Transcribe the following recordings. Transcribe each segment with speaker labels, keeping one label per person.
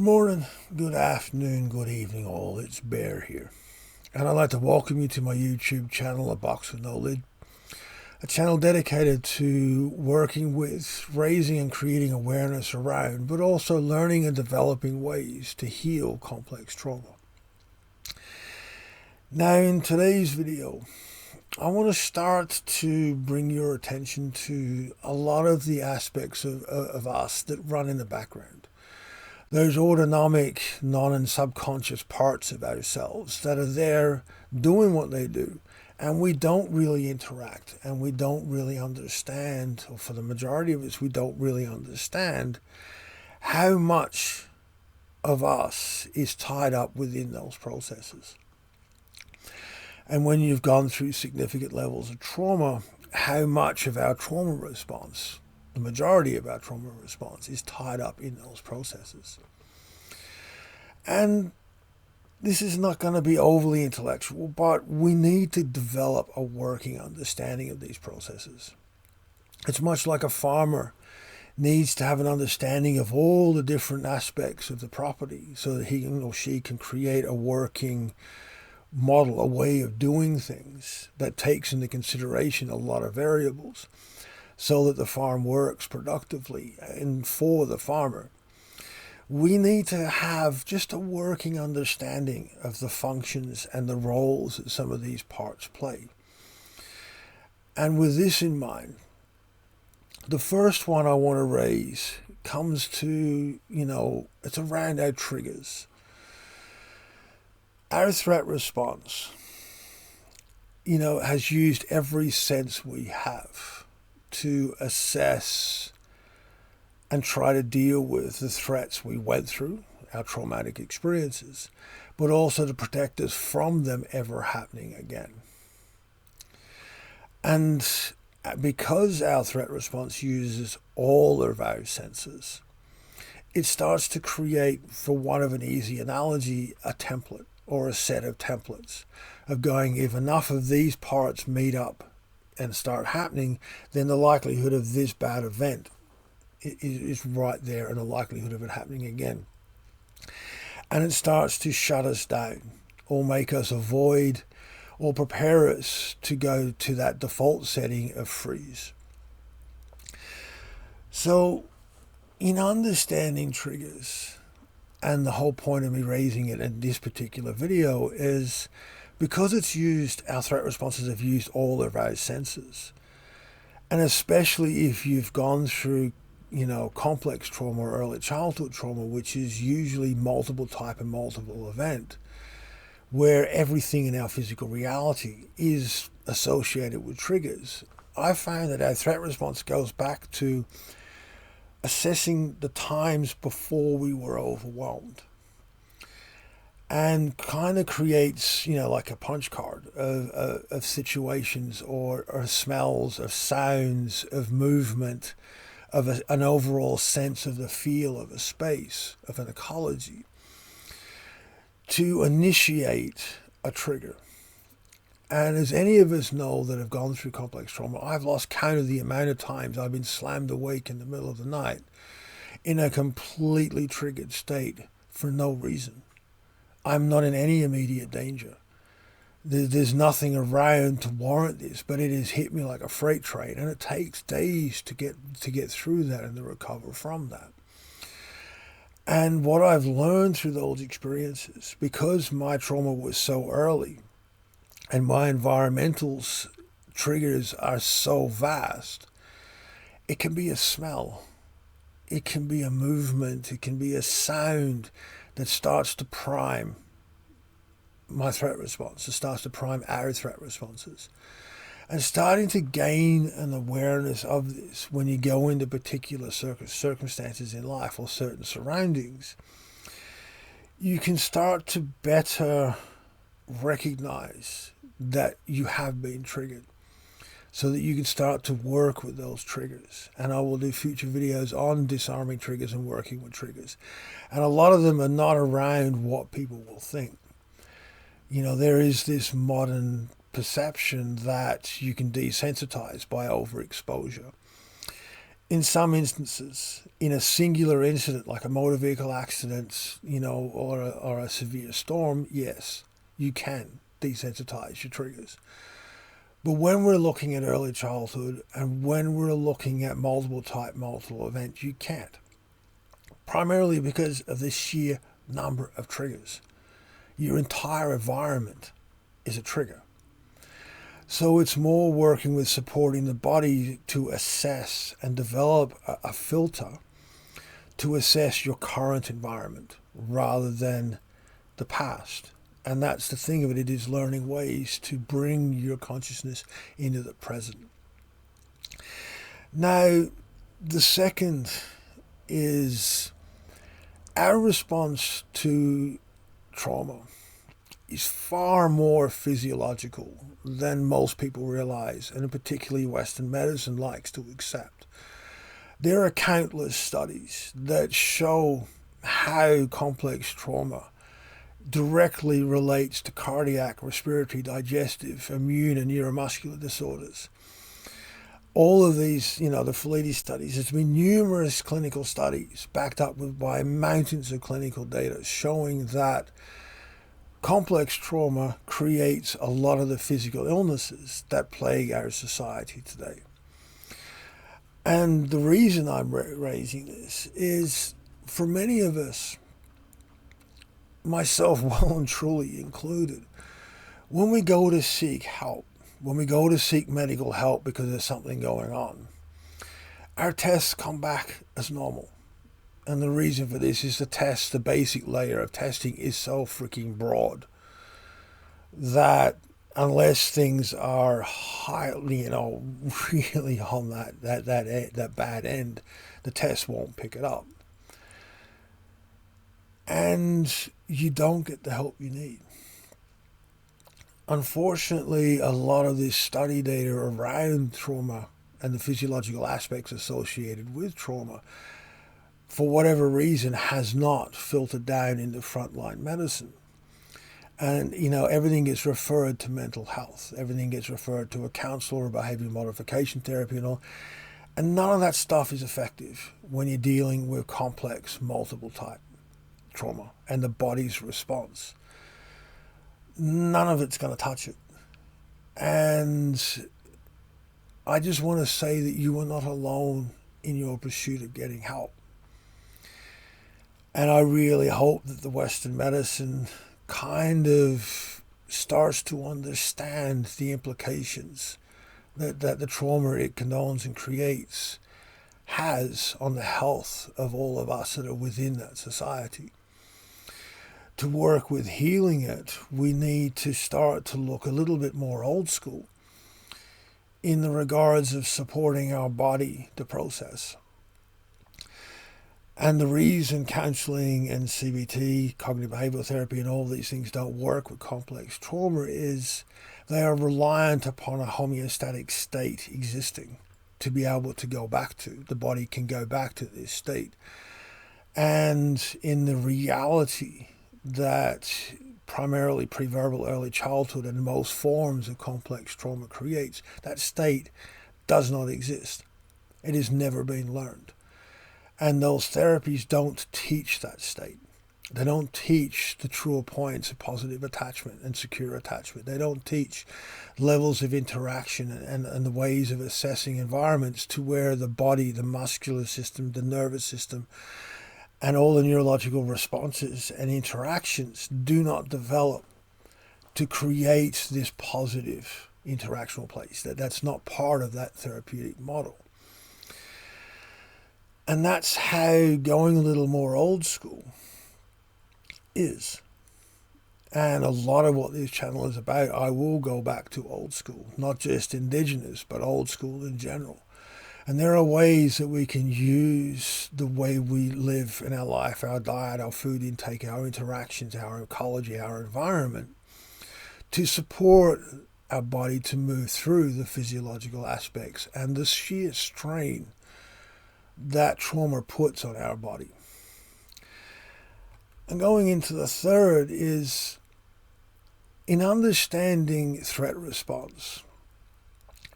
Speaker 1: morning, good afternoon, good evening all. It's Bear here. And I'd like to welcome you to my YouTube channel, aboxwithnolid, a channel dedicated to working with, raising and creating awareness around, but also learning and developing ways to heal complex trauma. Now in today's video, I want to start to bring your attention to a lot of the aspects of us that run in the background. Those autonomic, non and subconscious parts of ourselves that are there doing what they do, and we don't really interact, and we don't really understand, or for the majority of us, we don't really understand how much of us is tied up within those processes. And when you've gone through significant levels of trauma, how much of our trauma response, the majority of our trauma response, is tied up in those processes. And this is not going to be overly intellectual, but we need to develop a working understanding of these processes. It's much like a farmer needs to have an understanding of all the different aspects of the property so that he or she can create a working model, a way of doing things that takes into consideration a lot of variables so that the farm works productively and for the farmer. We need to have just a working understanding of the functions and the roles that some of these parts play. And with this in mind, the first one I want to raise comes to, it's around our triggers. Our threat response, has used every sense we have to assess and try to deal with the threats we went through, our traumatic experiences, but also to protect us from them ever happening again. And because our threat response uses all of our senses, it starts to create, for want of an easy analogy, a template or a set of templates of going, if enough of these parts meet up and start happening, then the likelihood of this bad event is right there, and the likelihood of it happening again. And it starts to shut us down or make us avoid or prepare us to go to that default setting of freeze. So in understanding triggers, and the whole point of me raising it in this particular video is because our threat responses have used all of our senses. And especially if you've gone through complex trauma or early childhood trauma, which is usually multiple type and multiple event, where everything in our physical reality is associated with triggers. I found that our threat response goes back to assessing the times before we were overwhelmed, and kind of creates, like a punch card of situations or smells, of sounds, of movement, of an overall sense of the feel of a space, of an ecology, to initiate a trigger. And as any of us know that have gone through complex trauma, I've lost count of the amount of times I've been slammed awake in the middle of the night in a completely triggered state for no reason. I'm not in any immediate danger. There's nothing around to warrant this, but it has hit me like a freight train, and it takes days to get through that and to recover from that. And what I've learned through those experiences, because my trauma was so early, and my environmental triggers are so vast, it can be a smell, it can be a movement, it can be a sound that starts to prime my threat response. It starts to prime our threat responses. And starting to gain an awareness of this when you go into particular circumstances in life or certain surroundings, you can start to better recognize that you have been triggered, so that you can start to work with those triggers. And I will do future videos on disarming triggers and working with triggers. And a lot of them are not around what people will think. There is this modern perception that you can desensitize by overexposure. in some instances, in a singular incident like a motor vehicle accident, or a severe storm, yes, you can desensitize your triggers. But when we're looking at early childhood and when we're looking at multiple events, you can't. Primarily because of the sheer number of triggers. Your entire environment is a trigger. So it's more working with supporting the body to assess and develop a filter to assess your current environment rather than the past. And that's the thing of it. It is learning ways to bring your consciousness into the present. Now, the second is our response to trauma is far more physiological than most people realize, and particularly Western medicine likes to accept. There are countless studies that show how complex trauma directly relates to cardiac, respiratory, digestive, immune, and neuromuscular disorders. All of these, the Fileti studies, there's been numerous clinical studies backed up by mountains of clinical data showing that complex trauma creates a lot of the physical illnesses that plague our society today. And the reason I'm raising this is, for many of us, myself well and truly included, when we go to seek help, when we go to seek medical help because there's something going on, our tests come back as normal. And the reason for this is the basic layer of testing is so freaking broad that unless things are highly, really on that bad end, the test won't pick it up. And you don't get the help you need. Unfortunately, a lot of this study data around trauma and the physiological aspects associated with trauma, for whatever reason, has not filtered down into frontline medicine. And, everything gets referred to mental health. Everything gets referred to a counselor or behavior modification therapy and all. And none of that stuff is effective when you're dealing with complex, multiple type trauma and the body's response. None of it's going to touch it. And I just want to say that you are not alone in your pursuit of getting help. And I really hope that the Western medicine kind of starts to understand the implications that the trauma it condones and creates has on the health of all of us that are within that society. To work with healing it, we need to start to look a little bit more old school in the regards of supporting our body to process. And the reason counseling and CBT, cognitive behavioral therapy, and all these things don't work with complex trauma is they are reliant upon a homeostatic state existing to be able to go back to. The body can go back to this state. And in the reality that primarily preverbal early childhood and most forms of complex trauma creates, that state does not exist. It has never been learned. And those therapies don't teach that state. They don't teach the truer points of positive attachment and secure attachment. They don't teach levels of interaction and the ways of assessing environments to where the body, the muscular system, the nervous system, and all the neurological responses and interactions do not develop to create this positive interactional place. That's not part of that therapeutic model. And that's how going a little more old school is. And a lot of what this channel is about, I will go back to old school, not just indigenous, but old school in general. And there are ways that we can use the way we live in our life, our diet, our food intake, our interactions, our ecology, our environment, to support our body to move through the physiological aspects and the sheer strain that trauma puts on our body. And going into the third is in understanding threat response,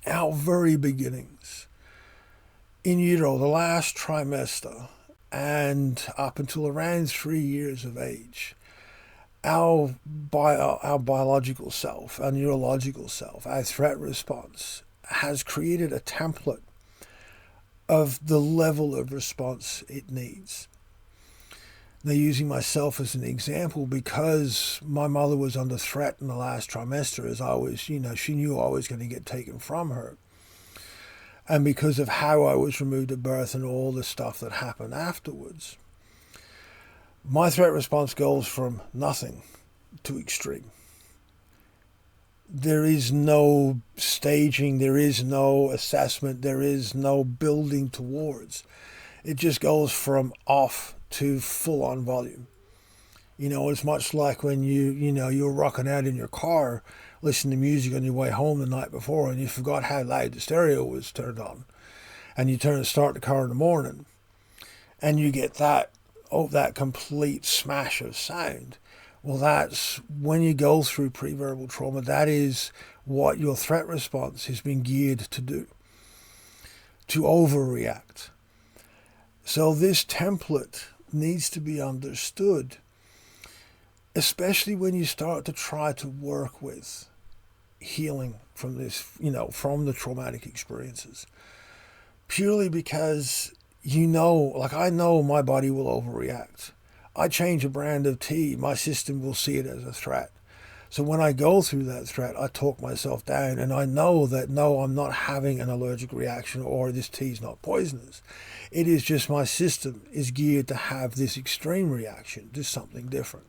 Speaker 1: our very beginnings. in utero, the last trimester, and up until around 3 years of age, our biological self, our neurological self, our threat response has created a template of the level of response it needs. Now, using myself as an example, because my mother was under threat in the last trimester, as I was, she knew I was going to get taken from her. And because of how I was removed at birth and all the stuff that happened afterwards, my threat response goes from nothing to extreme. There is no staging, there is no assessment, there is no building towards. It just goes from off to full on volume. It's much like when you're rocking out in your car, listening to music on your way home the night before, and you forgot how loud the stereo was turned on, and you start the car in the morning, and you get that complete smash of sound. Well, that's when you go through pre-verbal trauma. That is what your threat response has been geared to do, to overreact. So this template needs to be understood, especially when you start to try to work with healing from this, from the traumatic experiences. Purely because I know my body will overreact. I change a brand of tea, my system will see it as a threat. So when I go through that threat, I talk myself down, and I know that no, I'm not having an allergic reaction, or this tea's not poisonous. It is just my system is geared to have this extreme reaction to something different.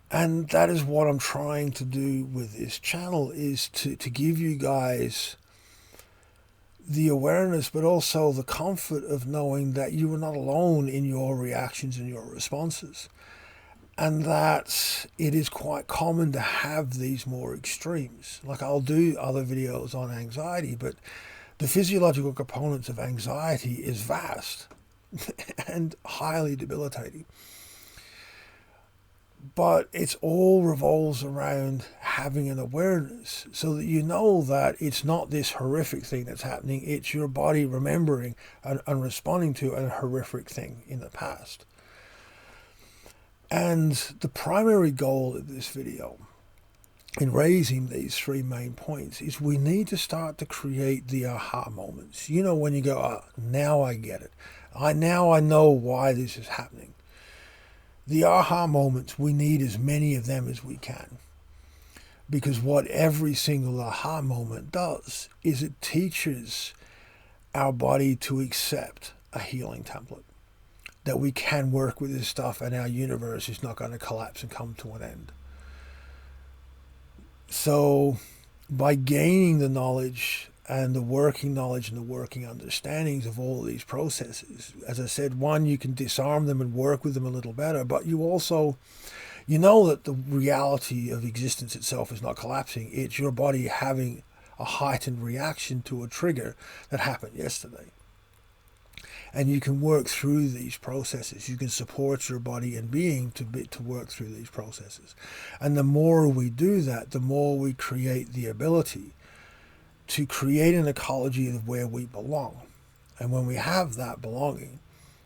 Speaker 1: And that is what I'm trying to do with this channel, is to give you guys the awareness, but also the comfort of knowing that you are not alone in your reactions and your responses. And that it is quite common to have these more extremes. Like, I'll do other videos on anxiety, but the physiological components of anxiety is vast and highly debilitating. But it's all revolves around having an awareness, so that you know that it's not this horrific thing that's happening. It's your body remembering and responding to a horrific thing in the past. And the primary goal of this video, in raising these three main points, is we need to start to create the aha moments. When you go, now I get it. Now I know why this is happening. The aha moments, we need as many of them as we can. Because what every single aha moment does is it teaches our body to accept a healing template. That we can work with this stuff, and our universe is not going to collapse and come to an end. So by gaining the knowledge and the working understandings of all of these processes, as I said, one, you can disarm them and work with them a little better, but you also, know that the reality of existence itself is not collapsing. It's your body having a heightened reaction to a trigger that happened yesterday. And you can work through these processes. You can support your body and being to work through these processes. And the more we do that, the more we create the ability to create an ecology of where we belong. And when we have that belonging,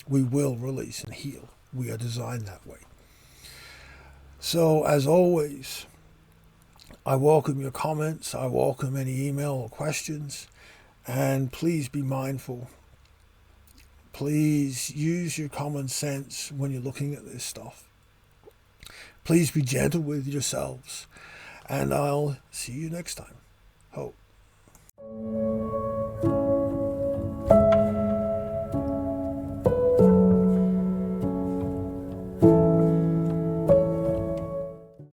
Speaker 1: we will release and heal. We are designed that way. So, as always, I welcome your comments. I welcome any email or questions. And please be mindful. Please use your common sense when you're looking at this stuff. Please be gentle with yourselves. And I'll see you next time. Hope.